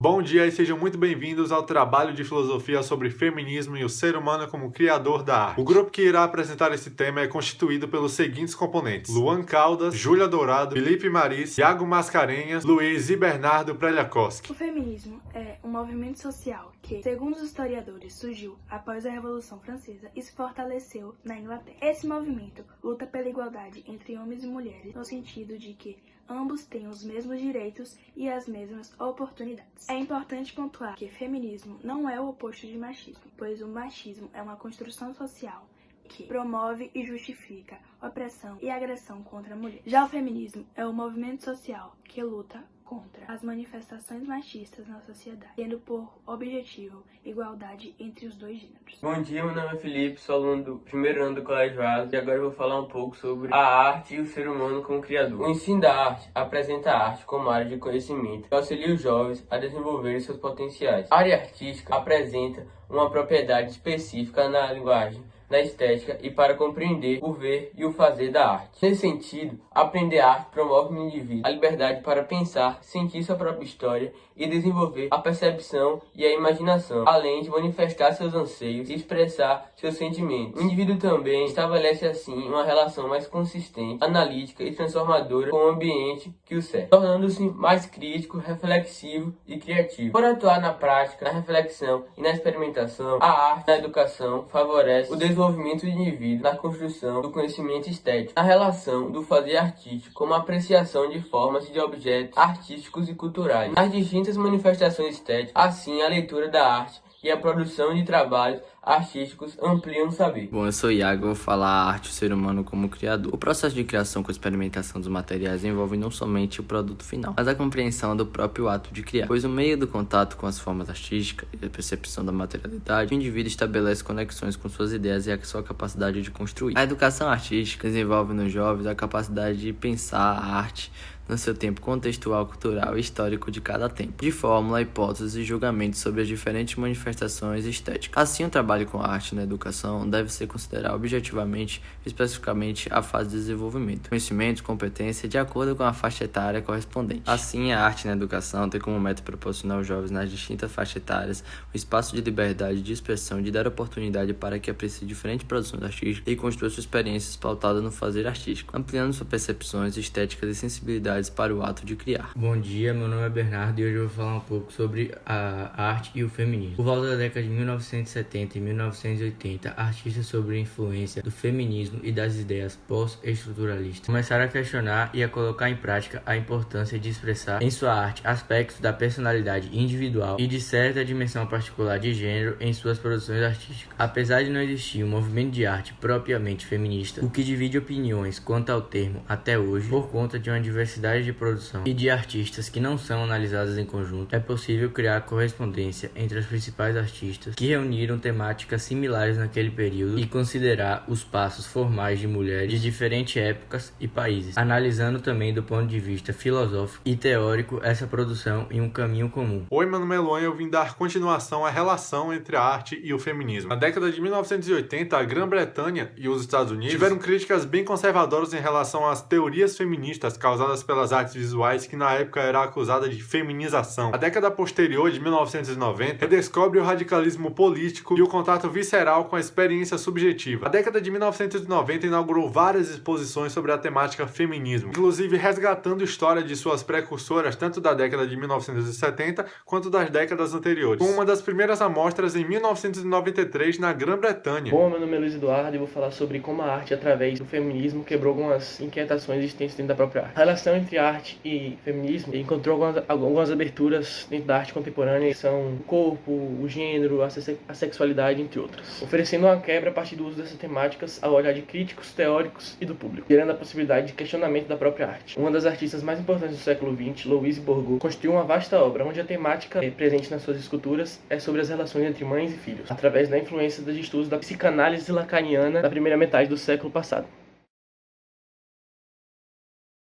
Bom dia e sejam muito bem-vindos ao trabalho de filosofia sobre feminismo e o ser humano como criador da arte. O grupo que irá apresentar esse tema é constituído pelos seguintes componentes: Luan Caldas, Júlia Dourado, Felipe Maris, Iago Mascarenhas, Luiz e Bernardo Preljakowski. O feminismo é um movimento social que, segundo os historiadores, surgiu após a Revolução Francesa e se fortaleceu na Inglaterra. Esse movimento luta pela igualdade entre homens e mulheres, no sentido de que ambos têm os mesmos direitos e as mesmas oportunidades. É importante pontuar que feminismo não é o oposto de machismo, pois o machismo é uma construção social que promove e justifica opressão e agressão contra a mulher. Já o feminismo é um movimento social que luta contra as manifestações machistas na sociedade, tendo por objetivo igualdade entre os dois gêneros. Bom dia, meu nome é Felipe, sou aluno do primeiro ano do Colégio Asa e agora eu vou falar um pouco sobre a arte e o ser humano como criador. O ensino da arte apresenta a arte como área de conhecimento que auxilia os jovens a desenvolverem seus potenciais. A área artística apresenta uma propriedade específica na linguagem, na estética e para compreender o ver e o fazer da arte. Nesse sentido, aprender arte promove no indivíduo a liberdade para pensar, sentir sua própria história e desenvolver a percepção e a imaginação, além de manifestar seus anseios e expressar seus sentimentos. O indivíduo também estabelece assim uma relação mais consistente, analítica e transformadora com o ambiente que o cerca, tornando-se mais crítico, reflexivo e criativo. Por atuar na prática, na reflexão e na experimentação, a arte na educação favorece o desenvolvimento do indivíduo na construção do conhecimento estético, na relação do fazer artístico como a apreciação de formas e de objetos artísticos e culturais, nas distintas manifestações estéticas. Assim, a leitura da arte e a produção de trabalhos artísticos ampliam o saber. Bom, eu sou Iago, vou falar a arte e o ser humano como criador. O processo de criação com experimentação dos materiais envolve não somente o produto final, mas a compreensão do próprio ato de criar, pois no meio do contato com as formas artísticas e a percepção da materialidade, o indivíduo estabelece conexões com suas ideias e a sua capacidade de construir. A educação artística desenvolve nos jovens a capacidade de pensar a arte no seu tempo contextual, cultural e histórico de cada tempo, de fórmula, hipóteses e julgamentos sobre as diferentes manifestações estéticas. Assim, o trabalho com a arte na educação deve ser considerado objetivamente e especificamente a fase de desenvolvimento, conhecimento, competência, de acordo com a faixa etária correspondente. Assim, a arte na educação tem como meta proporcionar aos jovens nas distintas faixas etárias o espaço de liberdade de expressão e de dar oportunidade para que apreciem diferentes produções artísticas e construa suas experiências pautadas no fazer artístico, ampliando suas percepções estéticas e sensibilidades para o ato de criar. Bom dia, meu nome é Bernardo e hoje eu vou falar um pouco sobre a arte e o feminismo. Por volta da década de 1970 e 1980, artistas sobre a influência do feminismo e das ideias pós-estruturalistas começaram a questionar e a colocar em prática a importância de expressar em sua arte aspectos da personalidade individual e de certa dimensão particular de gênero em suas produções artísticas. Apesar de não existir um movimento de arte propriamente feminista, o que divide opiniões quanto ao termo até hoje, por conta de uma diversidade de produção e de artistas que não são analisadas em conjunto, é possível criar correspondência entre os principais artistas que reuniram temáticas similares naquele período e considerar os passos formais de mulheres de diferentes épocas e países, analisando também do ponto de vista filosófico e teórico essa produção em um caminho comum. Oi, meu nome é Luan e eu vim dar continuação à relação entre a arte e o feminismo. Na década de 1980, a Grã-Bretanha e os Estados Unidos tiveram críticas bem conservadoras em relação às teorias feministas causadas pelas artes visuais, que na época era acusada de feminização. A década posterior, de 1990, redescobre o radicalismo político e o contato visceral com a experiência subjetiva. A década de 1990 inaugurou várias exposições sobre a temática feminismo, inclusive resgatando história de suas precursoras, tanto da década de 1970 quanto das décadas anteriores, com uma das primeiras amostras em 1993 na Grã-Bretanha. Bom, meu nome é Luiz Eduardo e vou falar sobre como a arte, através do feminismo, quebrou algumas inquietações existentes dentro da própria arte. A relação entre arte e feminismo encontrou algumas aberturas dentro da arte contemporânea, que são o corpo, o gênero, a sexualidade, entre outras, oferecendo uma quebra a partir do uso dessas temáticas ao olhar de críticos, teóricos e do público, gerando a possibilidade de questionamento da própria arte. Uma das artistas mais importantes do século XX, Louise Bourgeois, construiu uma vasta obra onde a temática presente nas suas esculturas é sobre as relações entre mães e filhos, através da influência dos estudos da psicanálise lacaniana da primeira metade do século passado.